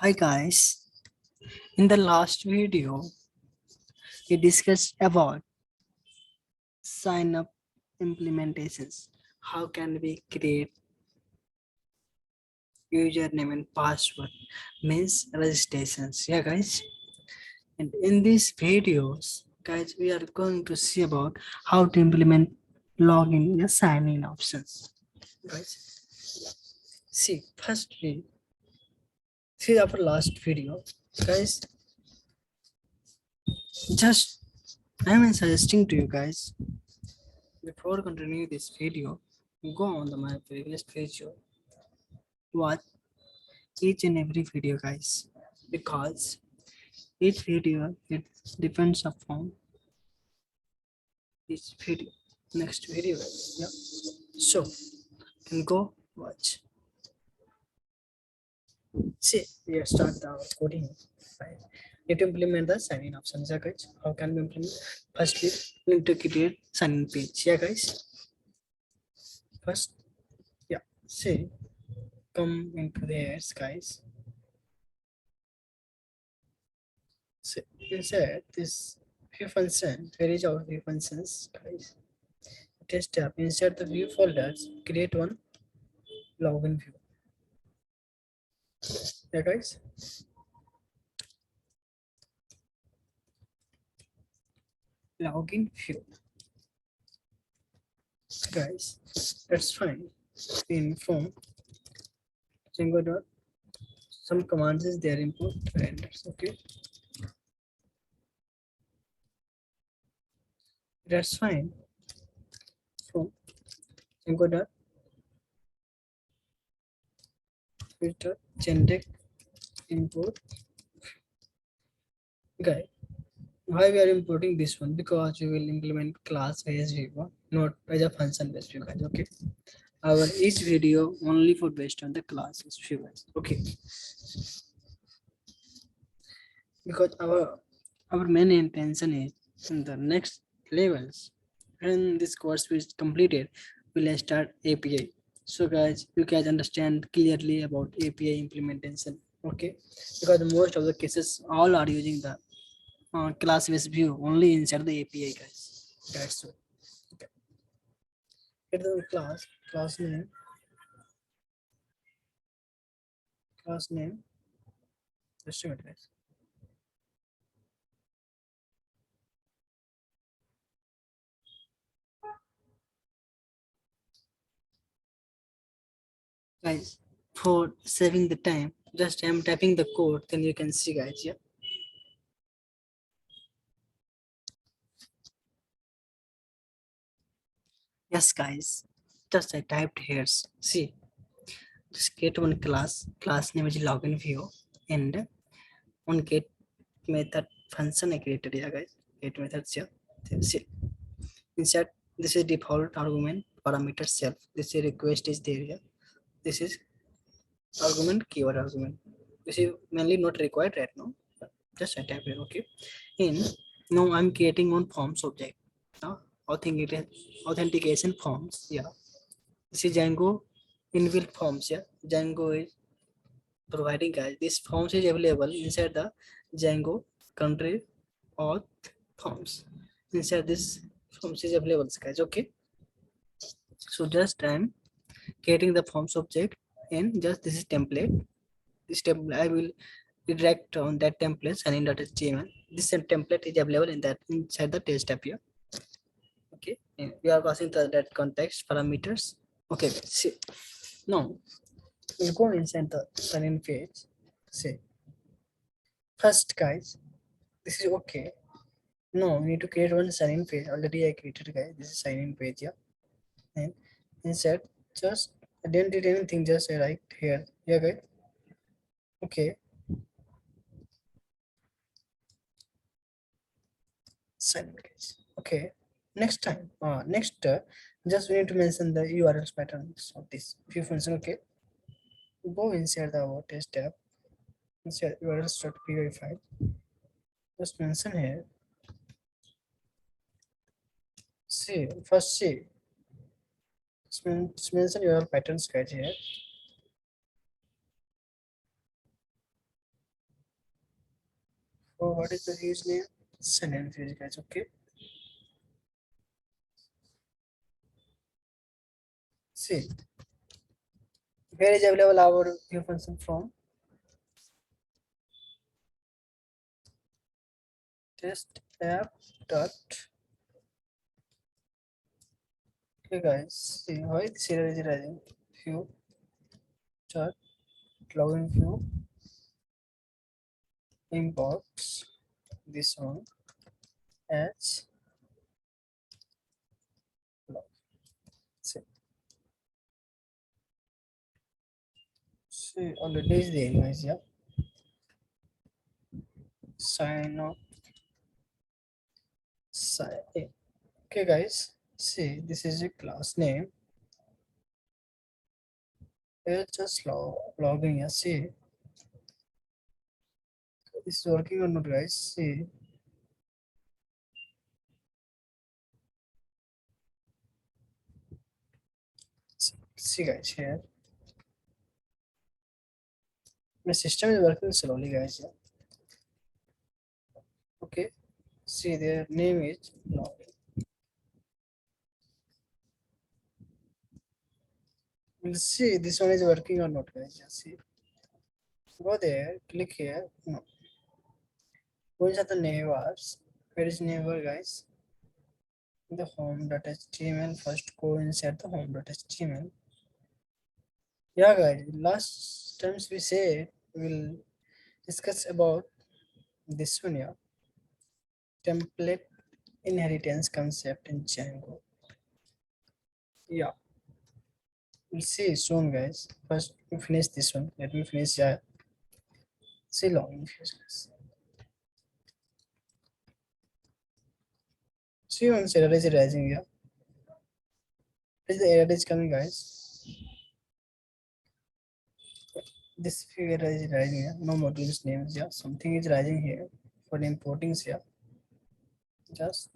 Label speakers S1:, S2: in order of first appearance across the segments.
S1: Hi guys, in the last video we discussed about sign up implementations. How can we create username and password means registrations. Yeah guys, and in these videos guys we are going to see about how to implement login and sign in options. Guys, see firstly see our last video. Guys, just I'm suggesting to you guys, before continuing this video, go on my previous video, watch each and every video guys, because each video it depends upon each video. Next video guys. Yeah. So can go watch. See, we start the coding. Right. Need to implement the sign in options, yeah guys. How can we implement? Firstly, we need to create sign in page. Yeah guys. First, yeah. See, come into there guys. So inside this view function, where is our view functions, guys? Test tab. Inside the view folders, create one login view. Yeah, guys. Login view, guys. That's fine. In form Django dot some commands is there input renders. Okay, that's fine. From Django dot filter generic import, guys. Why we are importing this one? Because we will implement class as view, not as a function based view, guys. Okay, our each video only for based on the classes view, guys. Okay, because our main intention is in the next levels, when this course is completed, we'll start API. So guys, you guys understand clearly about API implementation. Okay, because most of the cases all are using the class based view only inside the API, guys. That's so. Okay. Get the class name. Just a minute, guys. Guys, for saving the time, just I'm typing the code, then you can see, guys. Yeah. Yes, guys. Just I typed here. See, just get one class name is login view, and on get method function I created. Yeah, guys. Get methods. Yeah. See, inside this is default argument parameter self. This is request is there. Yeah. This is argument keyword argument. This is mainly not required right now. Just I type here. Okay. In now I'm creating one forms object. Uh, authentication forms. Yeah. This is Django inbuilt forms. Yeah. Django is providing, guys, this forms is available inside the Django country auth forms. Inside this forms is available, guys. Okay, so just I'm creating the forms object, and just this is template. This template I will redirect on that template and in .html. This template is available in that inside the test tab here. Okay, and we are passing that context parameters. Okay, see, now we go inside the sign in page. See, first, guys, this is okay. No, we need to create one sign in page. Already I created, guys. This is sign in page, yeah. And inside, just I didn't did anything, just I write here. Yeah, guys. Okay. Sign in page. Okay. Next time, just we need to mention the URL patterns of this view function. Okay. Go inside the test tab. Inside URLs.py file. Just mention here. See, first see. Mention URL patterns, guys, here. Oh, what is the views name? Send views, guys. Okay. See, where is available our view function from? Test app dot. Okay, guys. See why this error is rising. View dot login view imports this one as log. See, already is there, guys. Yeah. Sign up. Sign in. Okay, guys. See, this is a class name. It's just logging. Yeah. See, this is working or not, guys? See, guys, here. My system is working slowly, guys. Yeah. Okay. See, their name is login. We'll see this one is working or not, guys. Yeah. See, go there, click here. No. Go inside the neighbors. Where is neighbor, guys? The home.html. First go inside the home.html. Yeah, guys. Last times we said we'll discuss about this one. Yeah, template inheritance concept in Django. Yeah, we'll see soon, guys. First, we finish this one. Let me finish. Yeah, see long guys. See once error is rising. Yeah, is the error is coming, guys. This figure is rising. Yeah, no modules names. Yeah, something is rising here for the importing. Yeah, just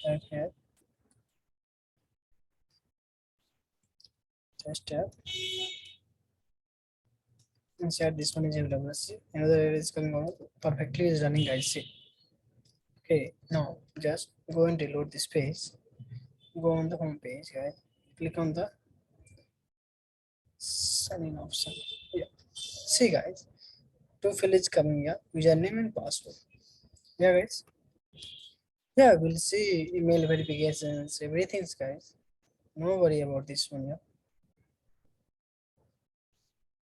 S1: type here. Just type. Inside this one is available. See, another error is coming out. Perfectly is running, guys. See. Okay, now just go and reload this page. Go on the home page, guys. Click on the sign in option. Yeah. See, guys, two fields is coming here. Username and password. Yeah, guys. Yeah, we'll see email verifications, everything, guys. No worry about this one. Yeah.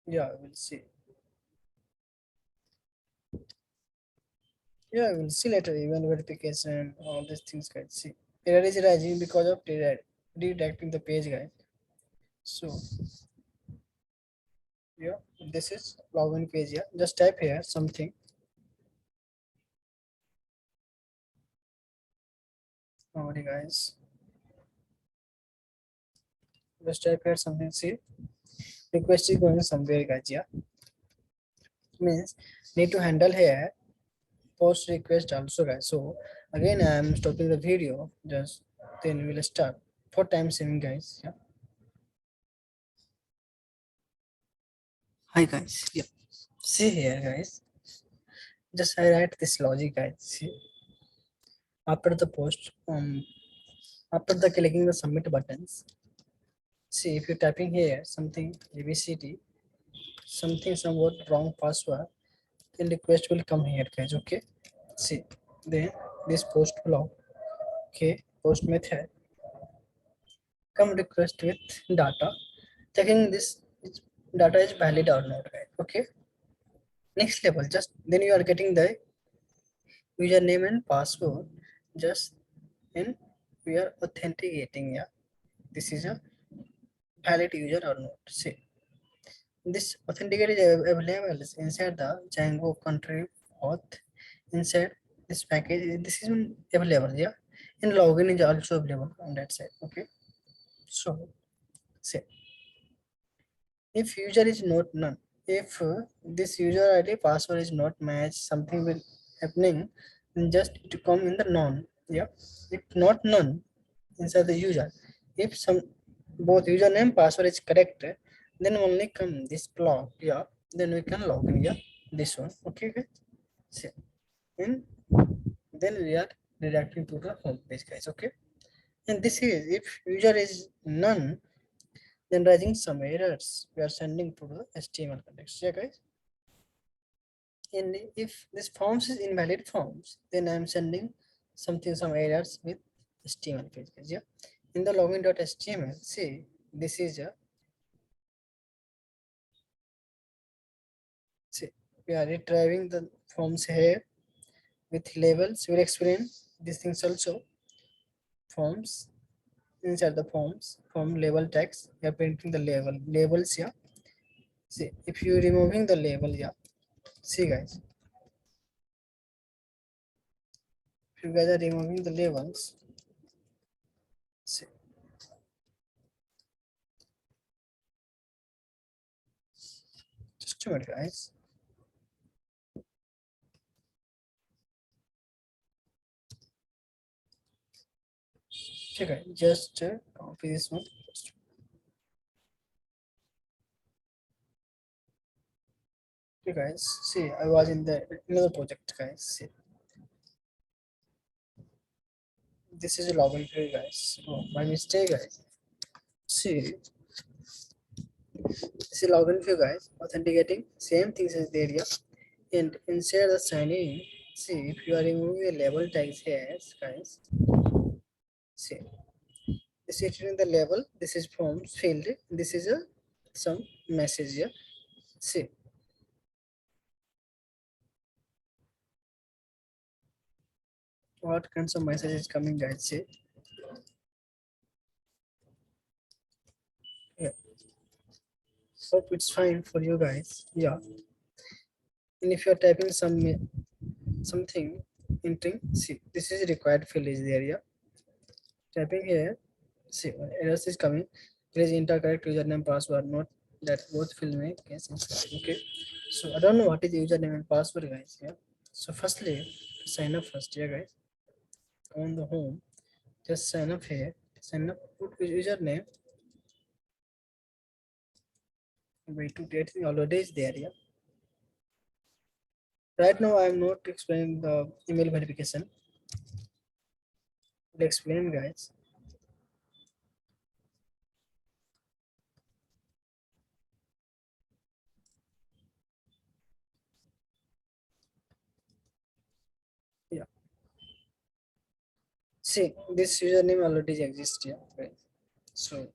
S1: Yeah, we'll see. Yeah, we'll see later. Email verification, all these things, guys. See, error is rising because of redirecting the page, guys. So yeah, this is login page. Yeah, just type here something. No worry, guys. Just type here something. See, request is going somewhere, guys. Yeah, means need to handle here post request also, guys. So again, I am stopping the video. Just then we will start for time saving, guys. Yeah. Hi, guys. Yeah. See here, guys. Just I write this logic, guys. See, after the post, after the clicking the submit buttons. See, if you're typing here something ABCD, something somewhat wrong password, then request will come here, guys. Okay. See, then this post block. Okay, post method come request with data, checking this data is valid or not, right? Okay. Next level, just then you are getting the username and password. Just in we are authenticating. Yeah, this is a valid user or not. See, this authenticator is available inside the Django country auth. Inside this package, this is available. Yeah, and login is also available on that side. Okay, so say if user is not none, if this user id password is not matched, something will happening, then just to come in the none. Yeah, if not none inside the user, if some both username password is correct, then only come this block. Yeah, then we can log in. Yeah, this one. Okay, guys. See, and then we are redirecting to the home page, guys. Okay, and this is if user is none, then raising some errors we are sending to the HTML context. Yeah, guys. And if this forms is invalid forms, then I'm sending some errors with HTML page, guys. Yeah. In the login.html, see, this is a see, we are retrieving the forms here with labels. We'll explain these things also. Forms inside the form label text. We are printing the labels. Yeah. See, if you removing the label, yeah. See, guys, if you guys are removing the labels, see, just a minute, guys. Okay, just copy this one. Okay, guys, see, I was in the another project, guys. See, this is a login for you guys. Oh, my mistake, guys. See, this is login for you guys. Authenticating, same things as the area. And inside the sign in, see, if you are removing the label tags here, guys, see, this is in the label. This is forms field. This is a some message here. See, what kinds of message is coming, guys? See, yeah. Hope it's fine for you guys. Yeah. And if you're typing something entering, see, this is required field is the area. Typing here, see, errors is coming. Please enter correct username password. Not that both field may case incorrect. Okay. So I don't know what is username and password, guys. Yeah. So firstly, sign up first, yeah, guys. On the home, just sign up here. Sign up, put username. B2T, I think already is there, yeah. Right now, I'm not explaining the email verification. I'll explain, guys. Yeah. See, this username already exists here, right? So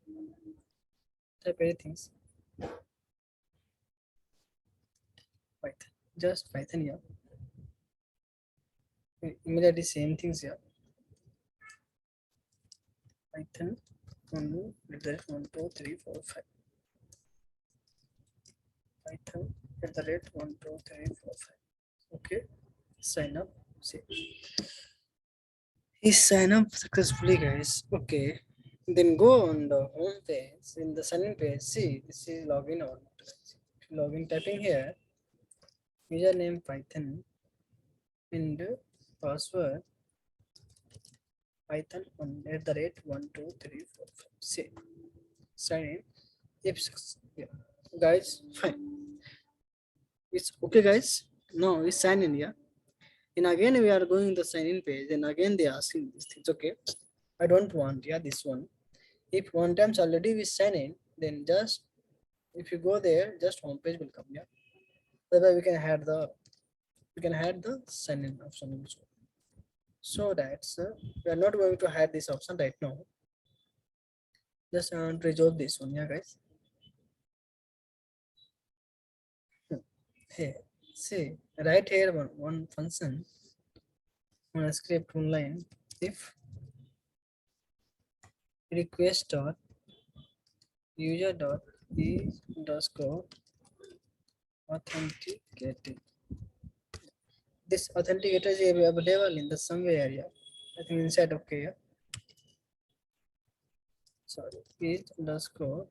S1: type anything, Python, just Python here. Email ID same things here. Python only at the rate 12345. Python at the rate 12345. Okay, sign up. See, he sign up successfully, guys. Okay, then go on the home page. In the sign in page, see, this is login or not. Login typing here, username Python and password Python on at the rate 12345. See, sign in. If yeah, guys, fine. It's okay, guys. No, we sign in, yeah. And again, we are going the sign in page, and again they asking this things. Okay, I don't want, yeah, this one. If one times already we sign in, then just if you go there, just home page will come, yeah. That way we can add the sign in option also. So that's we are not going to add this option right now. Just resolve this one, yeah, guys. Hey, see, right here one function on a script online. If request dot user dot e underscore authenticated. This authenticator is available in the somewhere area. I think inside, okay, yeah. Sorry, is underscore.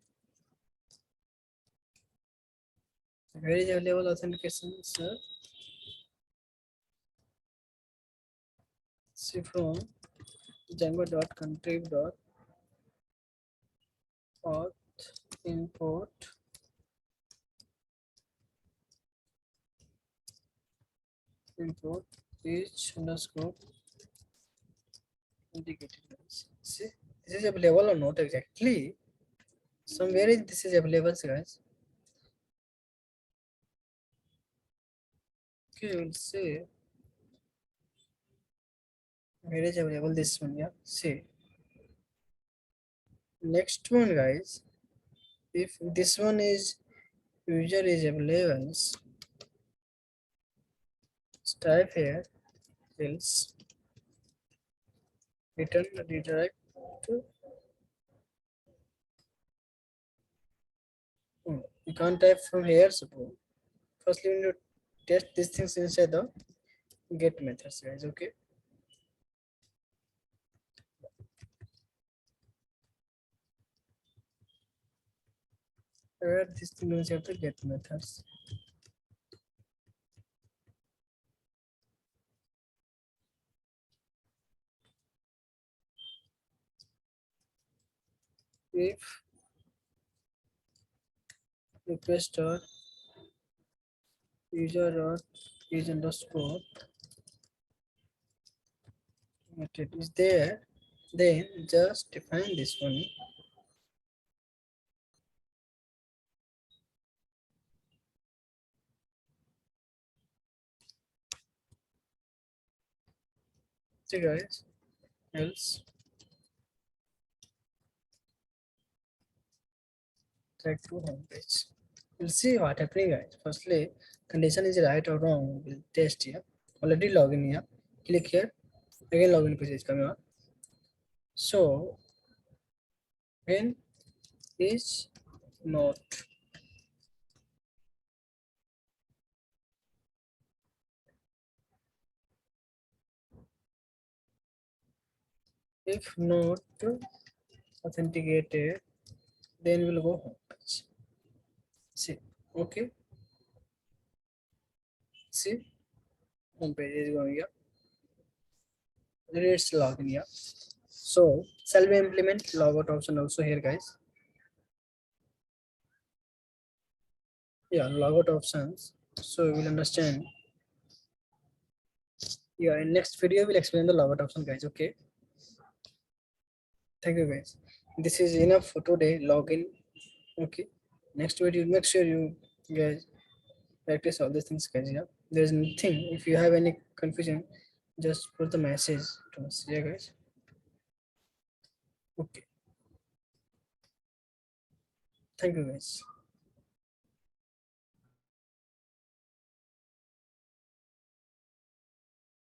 S1: Where is available authentication, sir? See from Django.contrib.auth import dot each underscore indicated. See, this is available or not exactly? Somewhere this is available, guys. Okay, we'll see. Where is available this one? Yeah, see. Next one, guys. If this one is user is available, type here else return redirect to. You can't type from here, suppose. Firstly, we need to test these things inside the get methods, guys. Okay. Where this thing is have to get methods. If request or user or is underscore method is there, then just define this one. See, guys, else track to home page. We'll see what happening, guys. Firstly, condition is right or wrong. We'll test here. Already login here. Click here. Again, login page is coming up. So when is not if not authenticated, then we'll go home page. See, okay. See, home page is going here. Then it's login here. So shall we implement logout option also here, guys? Yeah, logout options. So we will understand. Yeah, in next video we'll explain the logout option, guys. Okay. Thank you, guys. This is enough for today. Login. Okay. Next video, make sure you guys practice all these things, guys. Yeah. There's nothing. If you have any confusion, just put the message to us. Yeah, guys. Okay. Thank you, guys.